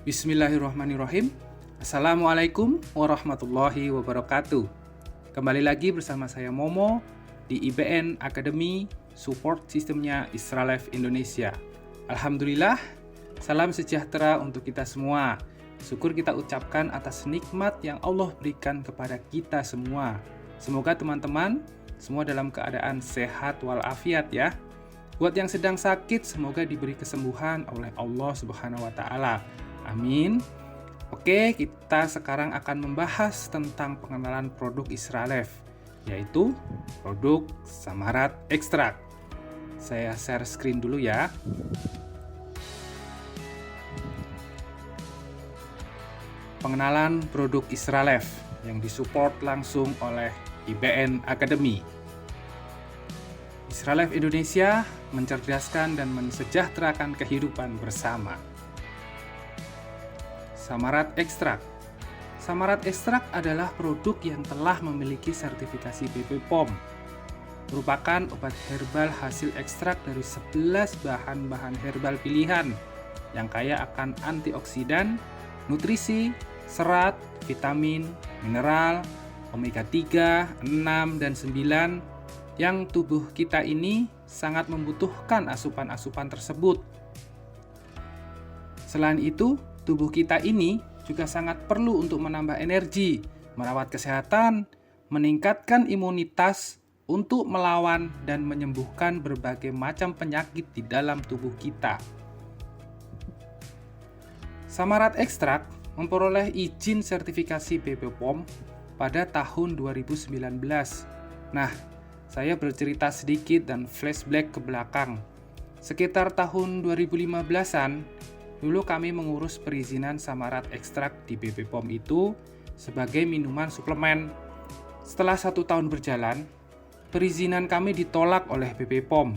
Bismillahirrahmanirrahim. Assalamualaikum warahmatullahi wabarakatuh. Kembali lagi bersama saya Momo di IBN Academy, support sistemnya Isralife Indonesia. Alhamdulillah, salam sejahtera untuk kita semua. Syukur kita ucapkan atas nikmat yang Allah berikan kepada kita semua. Semoga teman-teman semua dalam keadaan sehat walafiat ya. Buat yang sedang sakit, semoga diberi kesembuhan oleh Allah Subhanahu wa Ta'ala. Amin. Oke, kita sekarang akan membahas tentang pengenalan produk Isralife, yaitu produk Samarat Extract. Saya share screen dulu ya. Pengenalan produk Isralife yang disupport langsung oleh IBN Academy. Isralife Indonesia mencerdaskan dan mensejahterakan kehidupan bersama. Samarat Extract. Samarat Extract adalah produk yang telah memiliki sertifikasi BB POM. Merupakan obat herbal hasil ekstrak dari 11 bahan-bahan herbal pilihan yang kaya akan antioksidan, nutrisi, serat, vitamin, mineral, omega 3, 6, dan 9 yang tubuh kita ini sangat membutuhkan asupan-asupan tersebut. Selain itu, tubuh kita ini juga sangat perlu untuk menambah energi, merawat kesehatan, meningkatkan imunitas untuk melawan dan menyembuhkan berbagai macam penyakit di dalam tubuh kita. Samarat Extract memperoleh izin sertifikasi BB POM pada tahun 2019. Nah, saya bercerita sedikit dan flashback ke belakang. Sekitar tahun 2015-an, dulu kami mengurus perizinan Samarat Extract di BB POM itu sebagai minuman suplemen. Setelah 1 tahun berjalan, perizinan kami ditolak oleh BB POM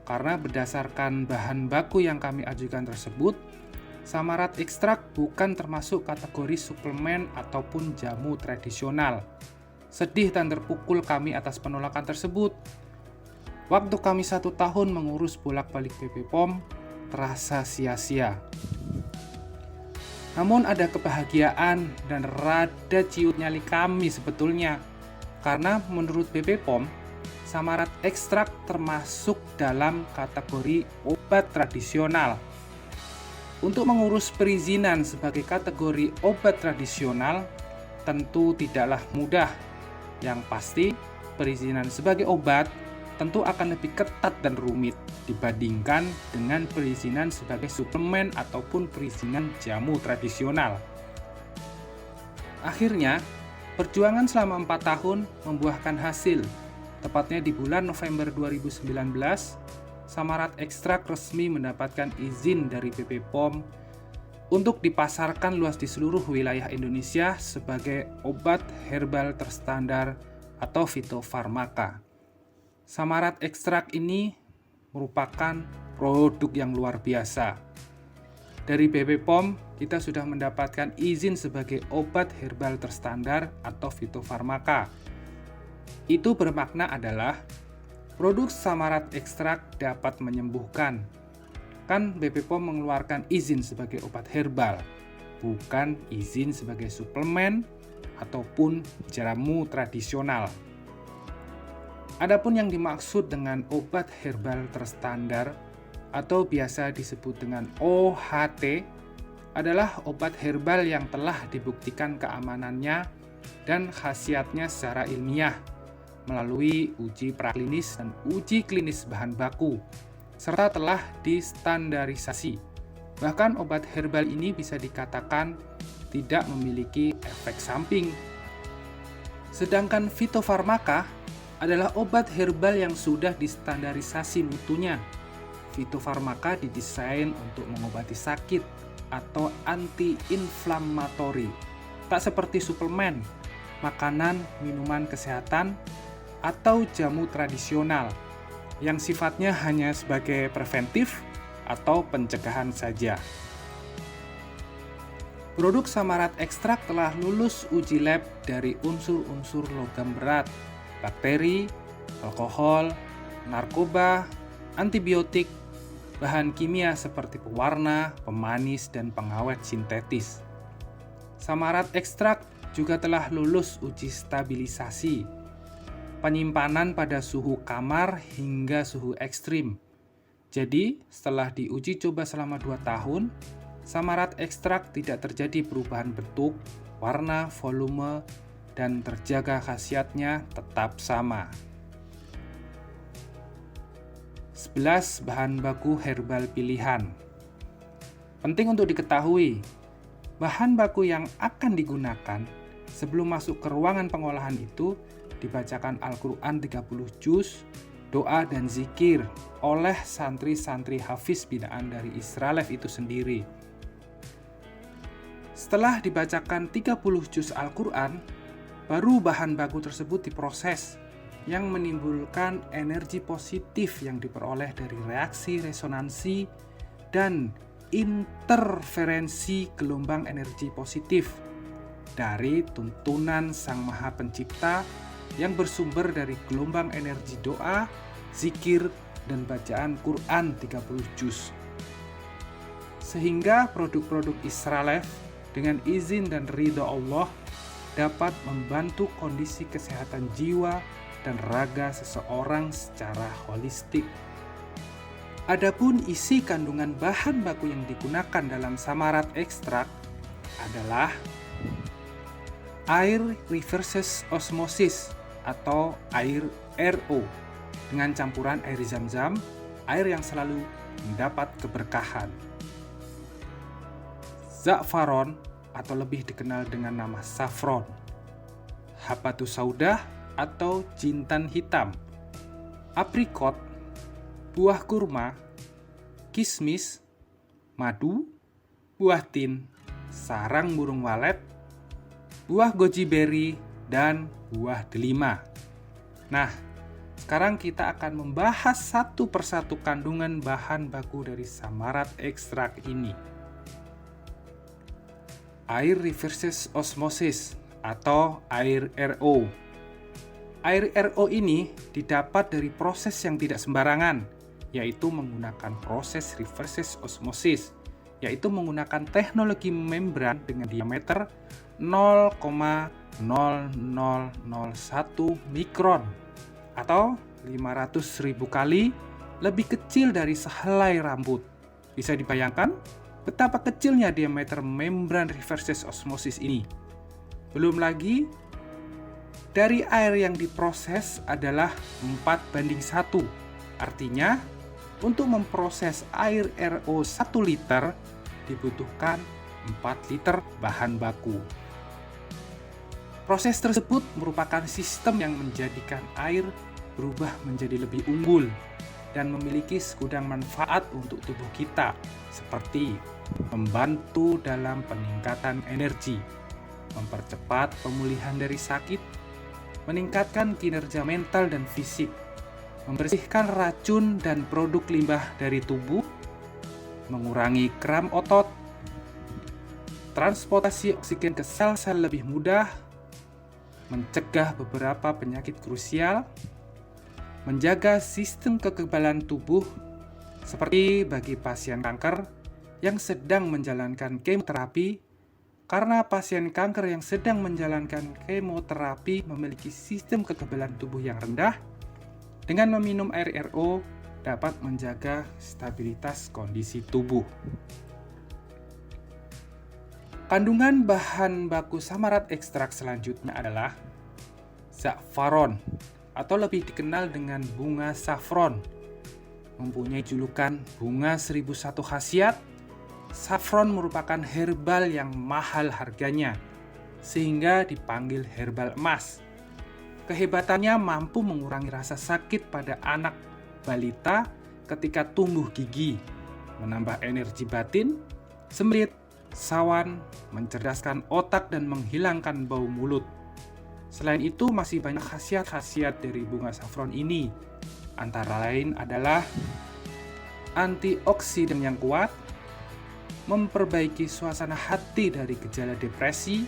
karena berdasarkan bahan baku yang kami ajukan tersebut, Samarat Extract bukan termasuk kategori suplemen ataupun jamu tradisional. Sedih dan terpukul kami atas penolakan tersebut. Waktu kami 1 tahun mengurus bolak-balik BB POM, terasa sia-sia. Namun ada kebahagiaan dan rada ciut nyali kami sebetulnya. Karena menurut BB POM, Samarat Extract termasuk dalam kategori obat tradisional. Untuk mengurus perizinan sebagai kategori obat tradisional tentu tidaklah mudah. Yang pasti, perizinan sebagai obat tentu akan lebih ketat dan rumit dibandingkan dengan perizinan sebagai suplemen ataupun perizinan jamu tradisional. Akhirnya, perjuangan selama 4 tahun membuahkan hasil. Tepatnya di bulan November 2019, Samarat Extract resmi mendapatkan izin dari BB POM untuk dipasarkan luas di seluruh wilayah Indonesia sebagai obat herbal terstandar atau fitofarmaka. Samarat Extract ini merupakan produk yang luar biasa. Dari BB POM, kita sudah mendapatkan izin sebagai obat herbal terstandar atau fitofarmaka. Itu bermakna adalah produk Samarat Extract dapat menyembuhkan. Kan BB POM mengeluarkan izin sebagai obat herbal, bukan izin sebagai suplemen ataupun jamu tradisional. Adapun yang dimaksud dengan obat herbal terstandar atau biasa disebut dengan OHT adalah obat herbal yang telah dibuktikan keamanannya dan khasiatnya secara ilmiah melalui uji praklinis dan uji klinis bahan baku serta telah distandarisasi. Bahkan obat herbal ini bisa dikatakan tidak memiliki efek samping. Sedangkan fitofarmaka adalah obat herbal yang sudah distandarisasi mutunya. Fitofarmaka didesain untuk mengobati sakit atau anti-inflamatori. Tak seperti suplemen, makanan, minuman kesehatan, atau jamu tradisional yang sifatnya hanya sebagai preventif atau pencegahan saja. Produk Samarat Extract telah lulus uji lab dari unsur-unsur logam berat, bakteri, alkohol, narkoba, antibiotik, bahan kimia seperti pewarna, pemanis, dan pengawet sintetis. Samarat ekstrak juga telah lulus uji stabilisasi, penyimpanan pada suhu kamar hingga suhu ekstrim. Jadi, setelah diuji coba selama 2 tahun, samarat ekstrak tidak terjadi perubahan bentuk, warna, volume, dan terjaga khasiatnya tetap sama. 11 bahan baku herbal pilihan. Penting untuk diketahui, bahan baku yang akan digunakan sebelum masuk ke ruangan pengolahan itu dibacakan Al-Quran 30 juz, doa dan zikir oleh santri-santri hafiz binaan dari Isralev itu sendiri. Setelah dibacakan 30 juz Al-Quran, baru bahan baku tersebut diproses yang menimbulkan energi positif yang diperoleh dari reaksi resonansi dan interferensi gelombang energi positif dari tuntunan Sang Maha Pencipta yang bersumber dari gelombang energi doa, zikir, dan bacaan Quran 30 juz. Sehingga produk-produk Isralev dengan izin dan ridha Allah dapat membantu kondisi kesehatan jiwa dan raga seseorang secara holistik. Adapun isi kandungan bahan baku yang digunakan dalam samarat ekstrak adalah air reverse osmosis atau air RO dengan campuran air zam-zam, air yang selalu mendapat keberkahan. Za'faron atau lebih dikenal dengan nama saffron, habatus saudah atau jintan hitam, aprikot, buah kurma, kismis, madu, buah tin, sarang burung walet, buah goji berry, dan buah delima. Nah, sekarang kita akan membahas satu persatu kandungan bahan baku dari samarat ekstrak ini. Air reverse osmosis atau air RO. Air RO ini didapat dari proses yang tidak sembarangan, yaitu menggunakan proses reverse osmosis, yaitu menggunakan teknologi membran dengan diameter 0,0001 mikron atau 500.000 kali lebih kecil dari sehelai rambut. Bisa dibayangkan betapa kecilnya diameter membran reverse osmosis ini. Belum lagi, dari air yang diproses adalah 4:1. Artinya, untuk memproses air RO 1 liter dibutuhkan 4 liter bahan baku. Proses tersebut merupakan sistem yang menjadikan air berubah menjadi lebih unggul dan memiliki segudang manfaat untuk tubuh kita, seperti membantu dalam peningkatan energi, mempercepat pemulihan dari sakit, meningkatkan kinerja mental dan fisik, membersihkan racun dan produk limbah dari tubuh, mengurangi kram otot, transportasi oksigen ke sel-sel lebih mudah, mencegah beberapa penyakit krusial, menjaga sistem kekebalan tubuh, seperti bagi pasien kanker yang sedang menjalankan kemoterapi, karena pasien kanker yang sedang menjalankan kemoterapi memiliki sistem kekebalan tubuh yang rendah, dengan meminum air RO dapat menjaga stabilitas kondisi tubuh. Kandungan bahan baku samarat ekstrak selanjutnya adalah za'faron atau lebih dikenal dengan bunga saffron. Mempunyai julukan bunga 1001 khasiat, saffron merupakan herbal yang mahal harganya, sehingga dipanggil herbal emas. Kehebatannya mampu mengurangi rasa sakit pada anak balita ketika tumbuh gigi, menambah energi batin, sembelit, sawan, mencerdaskan otak dan menghilangkan bau mulut. Selain itu, masih banyak khasiat-khasiat dari bunga saffron ini. Antara lain adalah antioksidan yang kuat, memperbaiki suasana hati dari gejala depresi,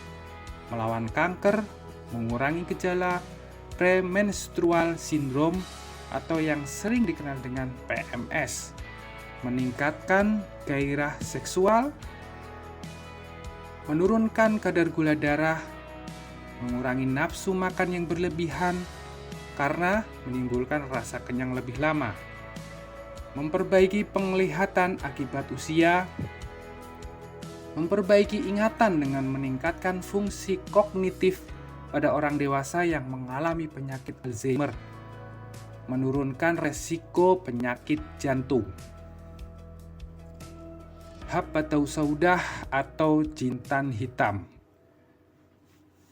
melawan kanker, mengurangi gejala premenstrual syndrome atau yang sering dikenal dengan PMS, meningkatkan gairah seksual, menurunkan kadar gula darah, mengurangi nafsu makan yang berlebihan karena menimbulkan rasa kenyang lebih lama, memperbaiki penglihatan akibat usia, memperbaiki ingatan dengan meningkatkan fungsi kognitif pada orang dewasa yang mengalami penyakit Alzheimer, menurunkan resiko penyakit jantung. Habbatus saudah atau jintan hitam.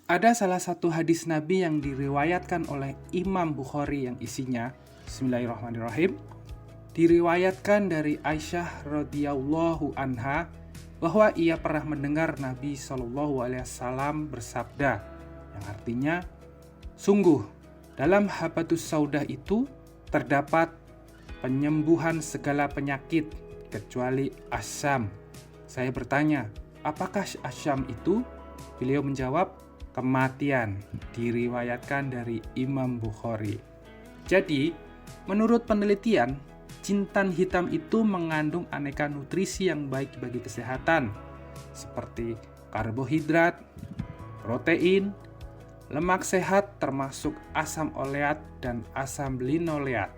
Ada salah satu hadis Nabi yang diriwayatkan oleh Imam Bukhari yang isinya, Bismillahirrahmanirrahim, diriwayatkan dari Aisyah radhiyallahu anha bahwa ia pernah mendengar Nabi SAW bersabda, yang artinya, sungguh dalam habbatus saudah itu terdapat penyembuhan segala penyakit kecuali asyam. Saya bertanya, apakah asyam itu? Beliau menjawab, kematian. Diriwayatkan dari Imam Bukhari. Jadi, menurut penelitian, jintan hitam itu mengandung aneka nutrisi yang baik bagi kesehatan, seperti karbohidrat, protein, lemak sehat termasuk asam oleat dan asam linoleat,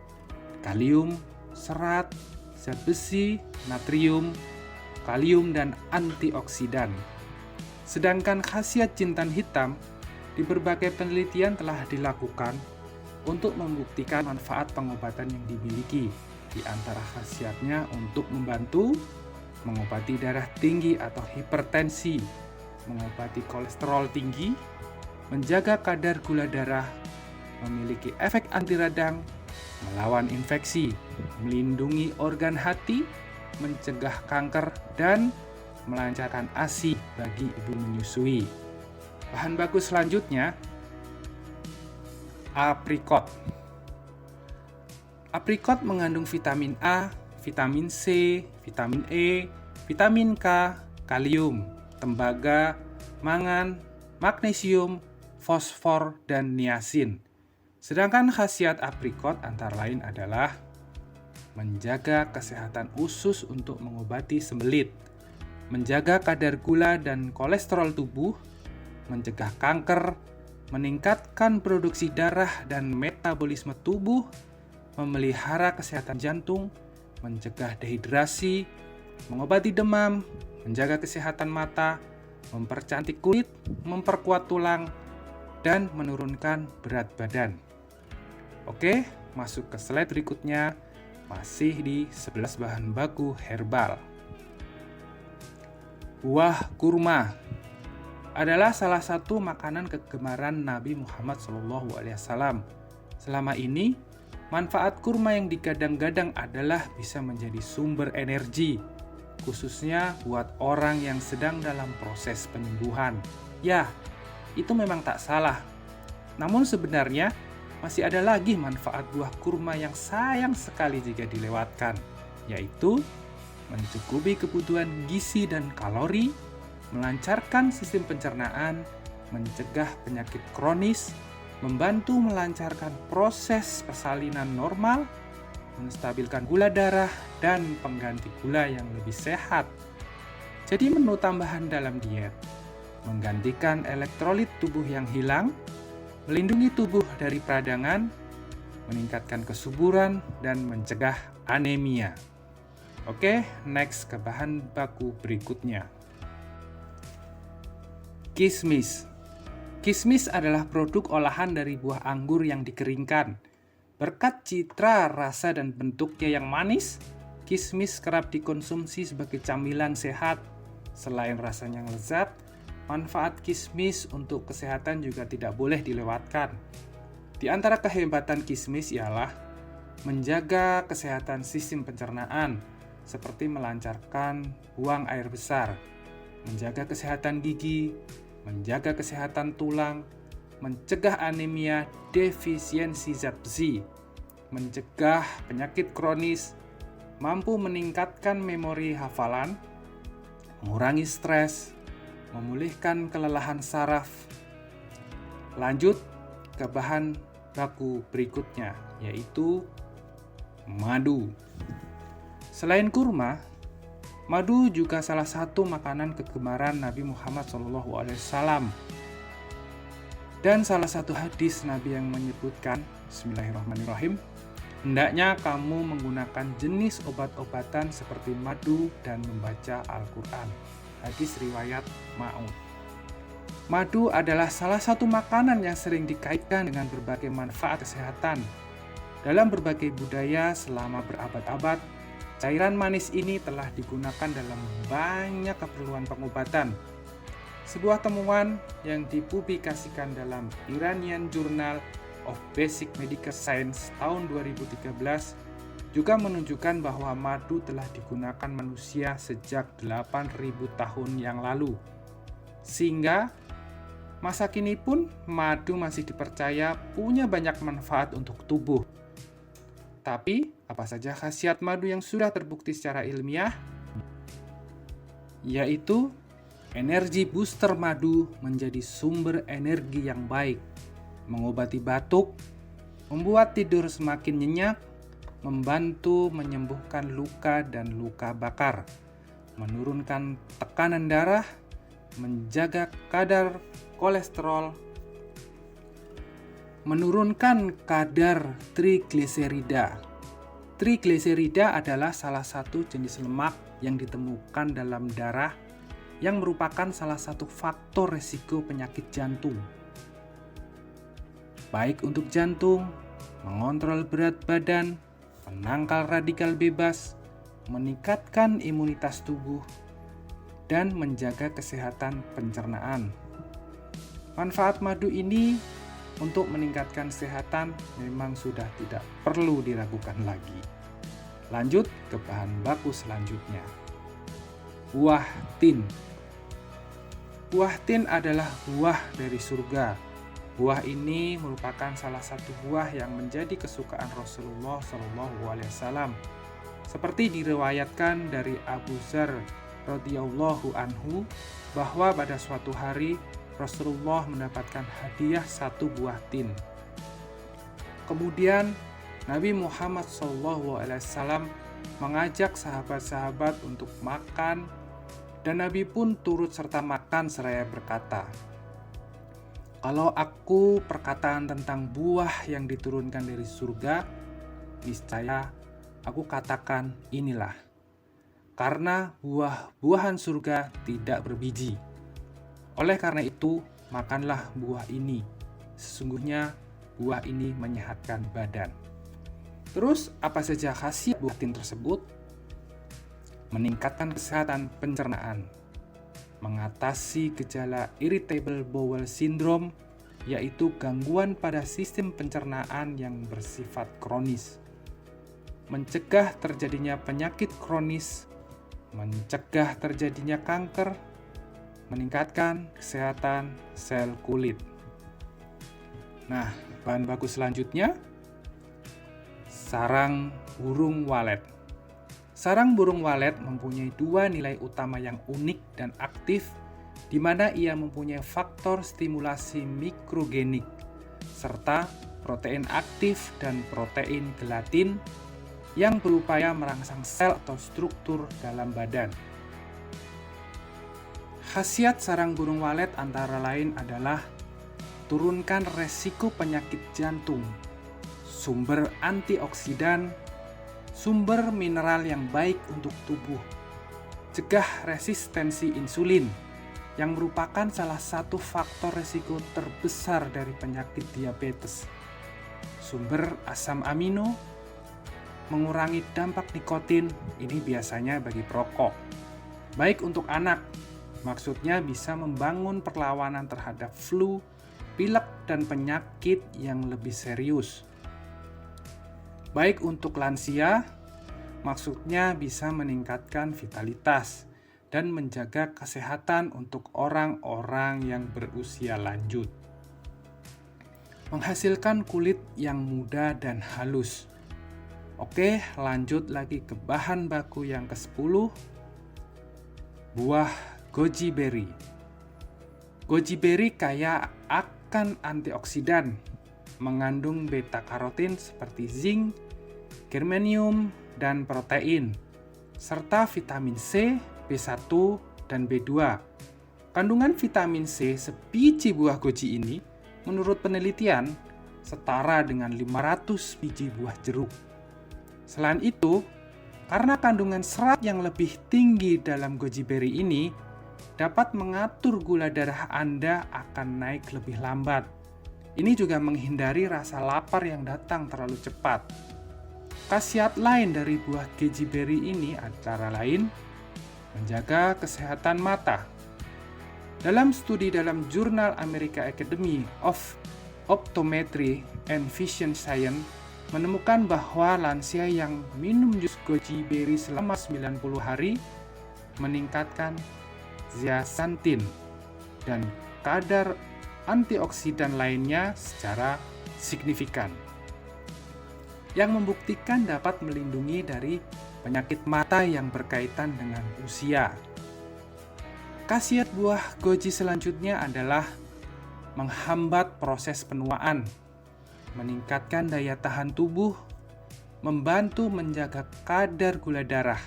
kalium, serat, zat besi, natrium, kalium, dan antioksidan. Sedangkan khasiat jintan hitam di berbagai penelitian telah dilakukan untuk membuktikan manfaat pengobatan yang dimiliki. Di antara khasiatnya untuk membantu mengobati darah tinggi atau hipertensi, mengobati kolesterol tinggi, menjaga kadar gula darah, memiliki efek anti radang, melawan infeksi, melindungi organ hati, mencegah kanker, dan melancarkan ASI bagi ibu menyusui. Bahan baku selanjutnya, aprikot. Aprikot mengandung vitamin A, vitamin C, vitamin E, vitamin K, kalium, tembaga, mangan, magnesium, fosfor, dan niasin. Sedangkan khasiat aprikot antara lain adalah menjaga kesehatan usus untuk mengobati sembelit, menjaga kadar gula dan kolesterol tubuh, mencegah kanker, meningkatkan produksi darah dan metabolisme tubuh, memelihara kesehatan jantung, mencegah dehidrasi, mengobati demam, menjaga kesehatan mata, mempercantik kulit, memperkuat tulang, dan menurunkan berat badan. Oke, masuk ke slide berikutnya, masih di 11 bahan baku herbal. Buah kurma adalah salah satu makanan kegemaran Nabi Muhammad SAW. Selama ini, manfaat kurma yang digadang-gadang adalah bisa menjadi sumber energi, khususnya buat orang yang sedang dalam proses penyembuhan. Ya, itu memang tak salah. Namun sebenarnya, masih ada lagi manfaat buah kurma yang sayang sekali jika dilewatkan, yaitu mencukupi kebutuhan gizi dan kalori, melancarkan sistem pencernaan, mencegah penyakit kronis, membantu melancarkan proses persalinan normal, menstabilkan gula darah, dan pengganti gula yang lebih sehat. Jadi menu tambahan dalam diet, menggantikan elektrolit tubuh yang hilang, melindungi tubuh dari peradangan, meningkatkan kesuburan, dan mencegah anemia. Oke, next ke bahan baku berikutnya. Kismis. Kismis adalah produk olahan dari buah anggur yang dikeringkan. Berkat citra, rasa, dan bentuknya yang manis, kismis kerap dikonsumsi sebagai camilan sehat. Selain rasanya yang lezat, manfaat kismis untuk kesehatan juga tidak boleh dilewatkan. Di antara kehebatan kismis ialah menjaga kesehatan sistem pencernaan, seperti melancarkan buang air besar, menjaga kesehatan gigi, menjaga kesehatan tulang, mencegah anemia defisiensi zat besi, mencegah penyakit kronis, mampu meningkatkan memori hafalan, mengurangi stres, memulihkan kelelahan saraf. Lanjut ke bahan baku berikutnya, yaitu madu. Selain kurma, madu juga salah satu makanan kegemaran Nabi Muhammad SAW. Dan salah satu hadis Nabi yang menyebutkan, Bismillahirrahmanirrahim, hendaknya kamu menggunakan jenis obat-obatan seperti madu dan membaca Al-Quran. Hadis riwayat Ma'un. Madu adalah salah satu makanan yang sering dikaitkan dengan berbagai manfaat kesehatan. Dalam berbagai budaya selama berabad-abad, cairan manis ini telah digunakan dalam banyak keperluan pengobatan. Sebuah temuan yang dipublikasikan dalam Iranian Journal of Basic Medical Science tahun 2013 juga menunjukkan bahwa madu telah digunakan manusia sejak 8.000 tahun yang lalu. Sehingga masa kini pun madu masih dipercaya punya banyak manfaat untuk tubuh. Tapi, apa saja khasiat madu yang sudah terbukti secara ilmiah? Yaitu, energi booster madu menjadi sumber energi yang baik, mengobati batuk, membuat tidur semakin nyenyak, membantu menyembuhkan luka dan luka bakar, menurunkan tekanan darah, menjaga kadar kolesterol, menurunkan kadar trigliserida. Trigliserida adalah salah satu jenis lemak yang ditemukan dalam darah yang merupakan salah satu faktor resiko penyakit jantung. Baik untuk jantung, mengontrol berat badan, menangkal radikal bebas, meningkatkan imunitas tubuh, dan menjaga kesehatan pencernaan. Manfaat madu ini untuk meningkatkan kesehatan memang sudah tidak perlu diragukan lagi. Lanjut ke bahan baku selanjutnya. Buah tin. Buah tin adalah buah dari surga. Buah ini merupakan salah satu buah yang menjadi kesukaan Rasulullah SAW. Seperti diriwayatkan dari Abu Dzar radhiyallahu anhu bahwa pada suatu hari Rasulullah mendapatkan hadiah satu buah tin. Kemudian Nabi Muhammad SAW mengajak sahabat-sahabat untuk makan, dan Nabi pun turut serta makan seraya berkata, "Kalau aku perkataan tentang buah yang diturunkan dari surga, niscaya aku katakan inilah, karena buah-buahan surga tidak berbiji. Oleh karena itu, makanlah buah ini. Sesungguhnya buah ini menyehatkan badan." Terus, apa saja khasiat buah tin tersebut? Meningkatkan kesehatan pencernaan, mengatasi gejala irritable bowel syndrome, yaitu gangguan pada sistem pencernaan yang bersifat kronis, mencegah terjadinya penyakit kronis, mencegah terjadinya kanker, meningkatkan kesehatan sel kulit. Nah, bahan baku selanjutnya, sarang burung walet. Sarang burung walet mempunyai dua nilai utama yang unik dan aktif, di mana ia mempunyai faktor stimulasi mikrogenik, serta protein aktif dan protein gelatin yang berupaya merangsang sel atau struktur dalam badan. Khasiat sarang burung walet antara lain adalah turunkan resiko penyakit jantung, sumber antioksidan, sumber mineral yang baik untuk tubuh, cegah resistensi insulin, yang merupakan salah satu faktor resiko terbesar dari penyakit diabetes, sumber asam amino, mengurangi dampak nikotin, ini biasanya bagi perokok, baik untuk anak. Maksudnya bisa membangun perlawanan terhadap flu, pilek, dan penyakit yang lebih serius. Baik untuk lansia, maksudnya bisa meningkatkan vitalitas dan menjaga kesehatan untuk orang-orang yang berusia lanjut. Menghasilkan kulit yang muda dan halus. Oke, lanjut lagi ke bahan baku yang ke-10. Buah goji berry. Goji berry kaya akan antioksidan, mengandung beta karotin seperti zinc, germanium, dan protein, serta vitamin C, B1, dan B2. Kandungan vitamin C sebiji buah goji ini, menurut penelitian, setara dengan 500 biji buah jeruk. Selain itu, karena kandungan serat yang lebih tinggi dalam goji berry ini, dapat mengatur gula darah Anda akan naik lebih lambat. Ini juga menghindari rasa lapar yang datang terlalu cepat. Khasiat lain dari buah goji berry ini antara lain menjaga kesehatan mata. Dalam studi dalam jurnal American Academy of Optometry and Vision Science menemukan bahwa lansia yang minum jus goji berry selama 90 hari meningkatkan zeaxanthin dan kadar antioksidan lainnya secara signifikan, yang membuktikan dapat melindungi dari penyakit mata yang berkaitan dengan usia. Khasiat buah goji selanjutnya adalah menghambat proses penuaan, meningkatkan daya tahan tubuh, membantu menjaga kadar gula darah,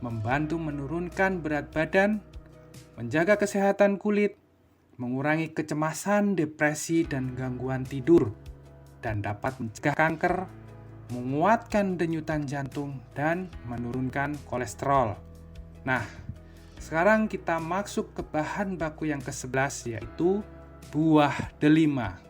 membantu menurunkan berat badan, menjaga kesehatan kulit, mengurangi kecemasan, depresi, dan gangguan tidur, dan dapat mencegah kanker, menguatkan denyutan jantung, dan menurunkan kolesterol. Nah, sekarang kita masuk ke bahan baku yang ke-11, yaitu buah delima.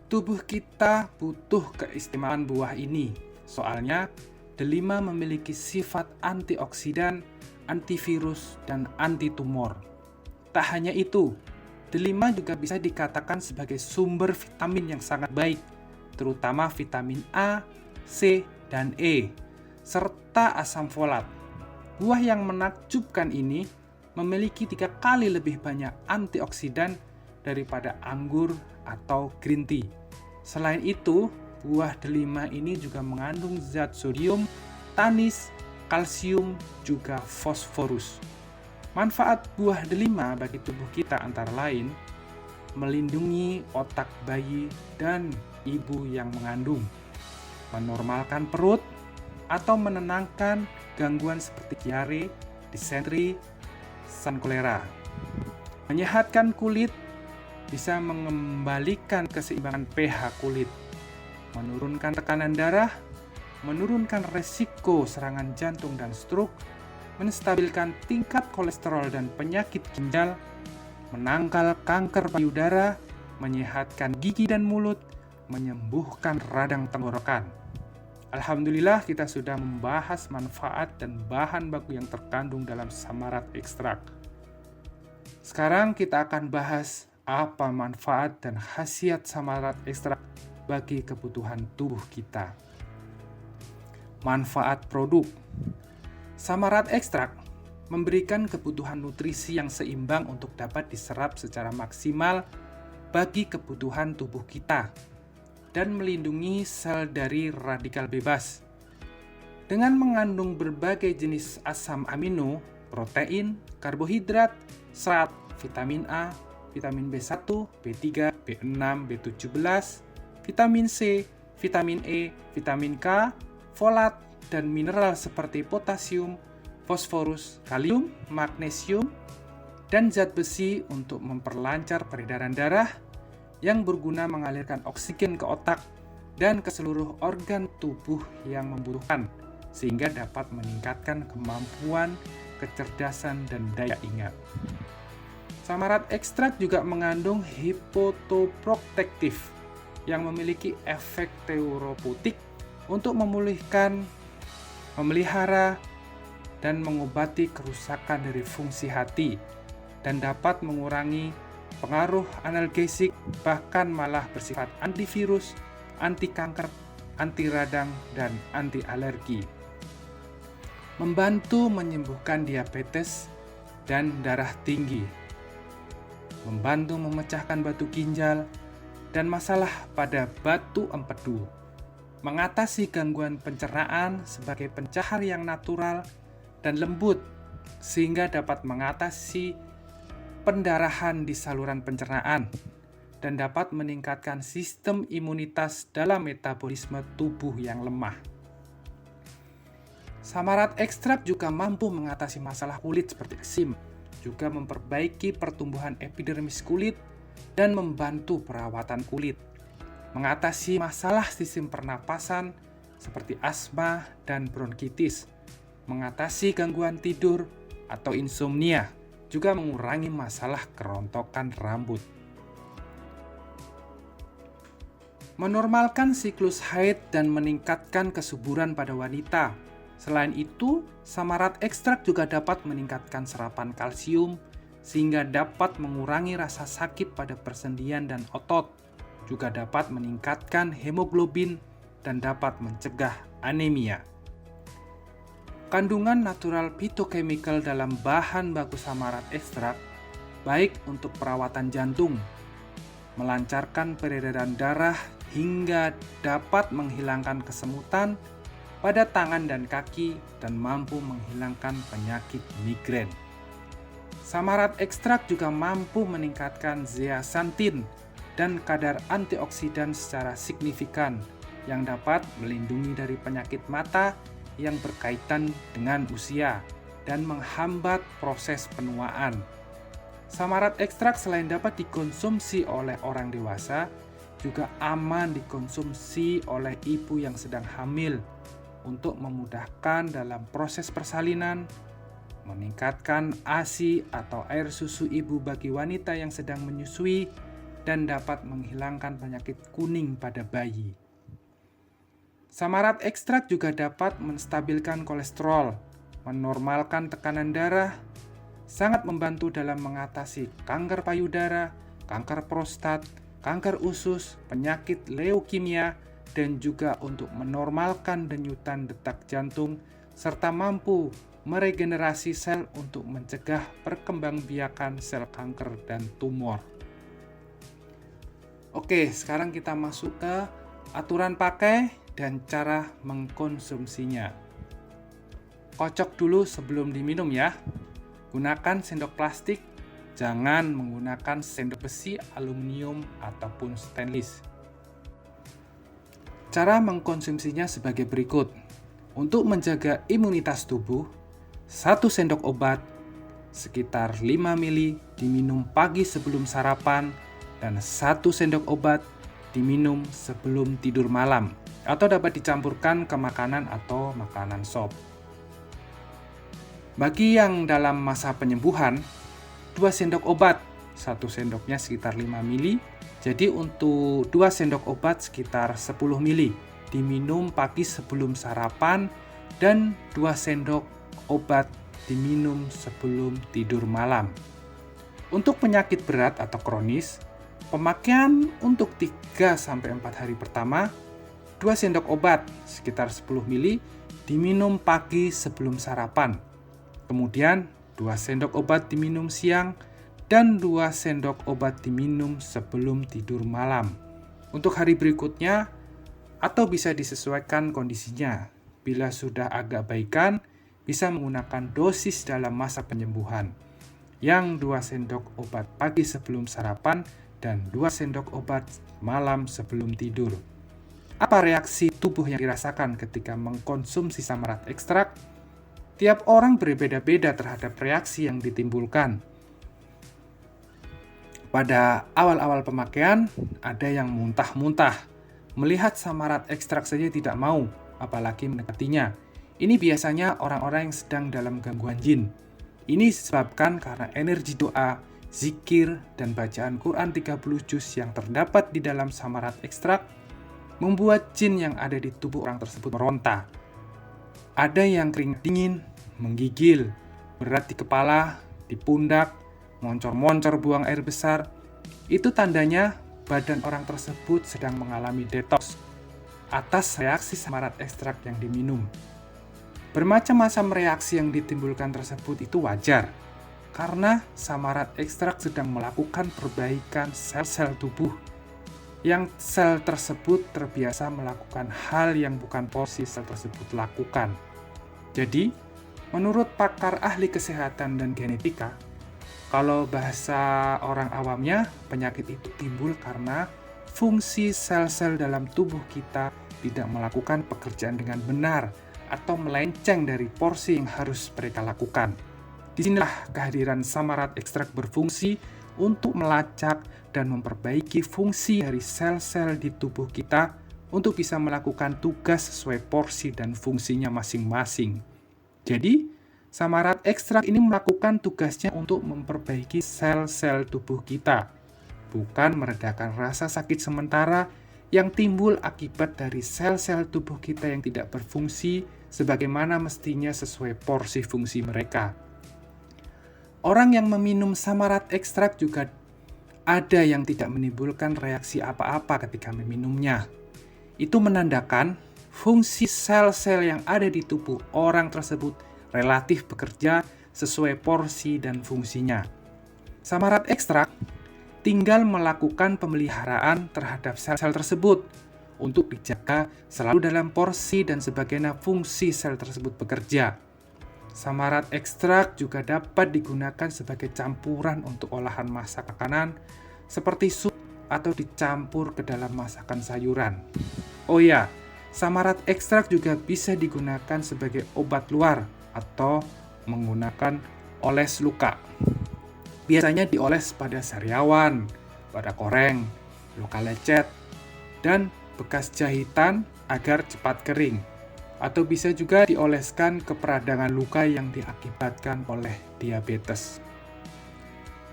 Tubuh kita butuh keistimewaan buah ini, soalnya delima memiliki sifat antioksidan, antivirus, dan antitumor. Tak hanya itu, delima juga bisa dikatakan sebagai sumber vitamin yang sangat baik, terutama vitamin A, C, dan E, serta asam folat. Buah yang menakjubkan ini memiliki 3 kali lebih banyak antioksidan daripada anggur atau green tea. Selain itu, buah delima ini juga mengandung zat sodium, tanis, kalsium, juga fosforus. Manfaat buah delima bagi tubuh kita antara lain melindungi otak bayi dan ibu yang mengandung, menormalkan perut atau menenangkan gangguan seperti diare, disentri, dan kolera. Menyehatkan kulit, bisa mengembalikan keseimbangan pH kulit, menurunkan tekanan darah, menurunkan resiko serangan jantung dan stroke, menstabilkan tingkat kolesterol dan penyakit ginjal, menangkal kanker payudara, menyehatkan gigi dan mulut, menyembuhkan radang tenggorokan. Alhamdulillah kita sudah membahas manfaat dan bahan baku yang terkandung dalam samarat ekstrak. Sekarang kita akan bahas apa manfaat dan khasiat samarat ekstrak bagi kebutuhan tubuh kita. Manfaat produk. Samarat ekstrak memberikan kebutuhan nutrisi yang seimbang untuk dapat diserap secara maksimal bagi kebutuhan tubuh kita dan melindungi sel dari radikal bebas. Dengan mengandung berbagai jenis asam amino, protein, karbohidrat, serat, vitamin A, vitamin B1, B3, B6, B17, vitamin C, vitamin E, vitamin K, folat, dan mineral seperti potasium, fosforus, kalium, magnesium, dan zat besi untuk memperlancar peredaran darah yang berguna mengalirkan oksigen ke otak dan ke seluruh organ tubuh yang membutuhkan, sehingga dapat meningkatkan kemampuan, kecerdasan, dan daya ingat. Samarat ekstrak juga mengandung hipotoprotective yang memiliki efek terapeutik untuk memulihkan, memelihara, dan mengobati kerusakan dari fungsi hati, dan dapat mengurangi pengaruh analgesik, bahkan malah bersifat antivirus, anti kanker, anti radang, dan anti alergi. Membantu menyembuhkan diabetes dan darah tinggi, membantu memecahkan batu ginjal dan masalah pada batu empedu, mengatasi gangguan pencernaan sebagai pencahar yang natural dan lembut sehingga dapat mengatasi pendarahan di saluran pencernaan dan dapat meningkatkan sistem imunitas dalam metabolisme tubuh yang lemah. Samarat ekstrak juga mampu mengatasi masalah kulit seperti eksim, juga memperbaiki pertumbuhan epidermis kulit, dan membantu perawatan kulit. Mengatasi masalah sistem pernapasan seperti asma dan bronkitis, mengatasi gangguan tidur atau insomnia, juga mengurangi masalah kerontokan rambut. Menormalkan siklus haid dan meningkatkan kesuburan pada wanita. Selain itu, samarat ekstrak juga dapat meningkatkan serapan kalsium sehingga dapat mengurangi rasa sakit pada persendian dan otot. Juga dapat meningkatkan hemoglobin dan dapat mencegah anemia. Kandungan natural phytochemical dalam bahan baku samarat ekstrak baik untuk perawatan jantung, melancarkan peredaran darah hingga dapat menghilangkan kesemutan pada tangan dan kaki dan mampu menghilangkan penyakit migrain. Samarat ekstrak juga mampu meningkatkan zeaxanthin dan kadar antioksidan secara signifikan yang dapat melindungi dari penyakit mata yang berkaitan dengan usia dan menghambat proses penuaan. Samarat ekstrak selain dapat dikonsumsi oleh orang dewasa, juga aman dikonsumsi oleh ibu yang sedang hamil untuk memudahkan dalam proses persalinan, meningkatkan ASI atau air susu ibu bagi wanita yang sedang menyusui, dan dapat menghilangkan penyakit kuning pada bayi. Samarat ekstrak juga dapat menstabilkan kolesterol, menormalkan tekanan darah, sangat membantu dalam mengatasi kanker payudara, kanker prostat, kanker usus, penyakit leukemia, dan juga untuk menormalkan denyutan detak jantung, serta mampu meregenerasi sel untuk mencegah perkembangbiakan sel kanker dan tumor. Oke, sekarang kita masuk ke aturan pakai dan cara mengkonsumsinya. Kocok dulu sebelum diminum ya. Gunakan sendok plastik, jangan menggunakan sendok besi, aluminium, ataupun stainless. Cara mengkonsumsinya sebagai berikut. Untuk menjaga imunitas tubuh, 1 sendok obat sekitar 5 ml diminum pagi sebelum sarapan dan 1 sendok obat diminum sebelum tidur malam atau dapat dicampurkan ke makanan atau makanan sop. Bagi yang dalam masa penyembuhan, 2 sendok obat, 1 sendoknya sekitar 5 ml. Jadi untuk 2 sendok obat sekitar 10 ml diminum pagi sebelum sarapan dan 2 sendok obat diminum sebelum tidur malam. Untuk penyakit berat atau kronis, pemakaian untuk 3-4 hari pertama, 2 sendok obat sekitar 10 ml diminum pagi sebelum sarapan. Kemudian 2 sendok obat diminum siang dan 2 sendok obat diminum sebelum tidur malam. Untuk hari berikutnya, atau bisa disesuaikan kondisinya. Bila sudah agak baikan, bisa menggunakan dosis dalam masa penyembuhan, yang 2 sendok obat pagi sebelum sarapan dan 2 sendok obat malam sebelum tidur. Apa reaksi tubuh yang dirasakan ketika mengkonsumsi samarat ekstrak? Tiap orang berbeda-beda terhadap reaksi yang ditimbulkan. Pada awal-awal pemakaian, ada yang muntah-muntah. Melihat samarat ekstrak saja tidak mau, apalagi mendekatinya. Ini biasanya orang-orang yang sedang dalam gangguan jin. Ini disebabkan karena energi doa, zikir, dan bacaan Quran 30 juz yang terdapat di dalam samarat ekstrak membuat jin yang ada di tubuh orang tersebut meronta. Ada yang keringat dingin, menggigil, berat di kepala, di pundak, moncor-moncor buang air besar. Itu tandanya badan orang tersebut sedang mengalami detoks atas reaksi samarat ekstrak yang diminum. Bermacam-macam reaksi yang ditimbulkan tersebut itu wajar, karena samarat ekstrak sedang melakukan perbaikan sel-sel tubuh, yang sel tersebut terbiasa melakukan hal yang bukan porsi sel tersebut lakukan. Jadi, menurut pakar ahli kesehatan dan genetika, kalau bahasa orang awamnya, penyakit itu timbul karena fungsi sel-sel dalam tubuh kita tidak melakukan pekerjaan dengan benar atau melenceng dari porsi yang harus mereka lakukan. Disinilah kehadiran samarat ekstrak berfungsi untuk melacak dan memperbaiki fungsi dari sel-sel di tubuh kita untuk bisa melakukan tugas sesuai porsi dan fungsinya masing-masing. Jadi, samarat ekstrak ini melakukan tugasnya untuk memperbaiki sel-sel tubuh kita, bukan meredakan rasa sakit sementara yang timbul akibat dari sel-sel tubuh kita yang tidak berfungsi sebagaimana mestinya sesuai porsi fungsi mereka. Orang yang meminum samarat ekstrak juga ada yang tidak menimbulkan reaksi apa-apa ketika meminumnya. Itu menandakan fungsi sel-sel yang ada di tubuh orang tersebut relatif bekerja sesuai porsi dan fungsinya. Samarat ekstrak tinggal melakukan pemeliharaan terhadap sel-sel tersebut untuk dijaga selalu dalam porsi dan sebagaimana fungsi sel tersebut bekerja. Samarat ekstrak juga dapat digunakan sebagai campuran untuk olahan masak makanan seperti sup atau dicampur ke dalam masakan sayuran. Oh ya, samarat ekstrak juga bisa digunakan sebagai obat luar atau menggunakan oles luka. Biasanya dioles pada sariawan, pada koreng, luka lecet, dan bekas jahitan agar cepat kering. Atau bisa juga dioleskan ke peradangan luka yang diakibatkan oleh diabetes.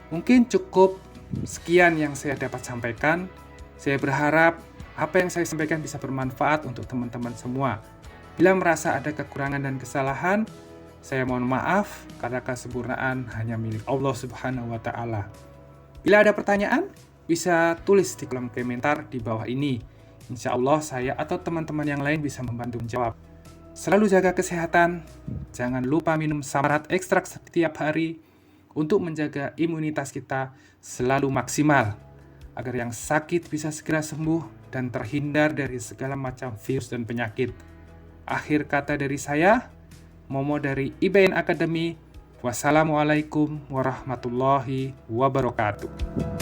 Mungkin cukup sekian yang saya dapat sampaikan. Saya berharap apa yang saya sampaikan bisa bermanfaat untuk teman-teman semua. Bila merasa ada kekurangan dan kesalahan, saya mohon maaf karena kesempurnaan hanya milik Allah Subhanahu wa Ta'ala. Bila ada pertanyaan, bisa tulis di kolom komentar di bawah ini. Insya Allah saya atau teman-teman yang lain bisa membantu menjawab. Selalu jaga kesehatan, jangan lupa minum samarat ekstrak setiap hari untuk menjaga imunitas kita selalu maksimal, agar yang sakit bisa segera sembuh dan terhindar dari segala macam virus dan penyakit. Akhir kata dari saya, Momo dari IBN Academy. Wassalamualaikum warahmatullahi wabarakatuh.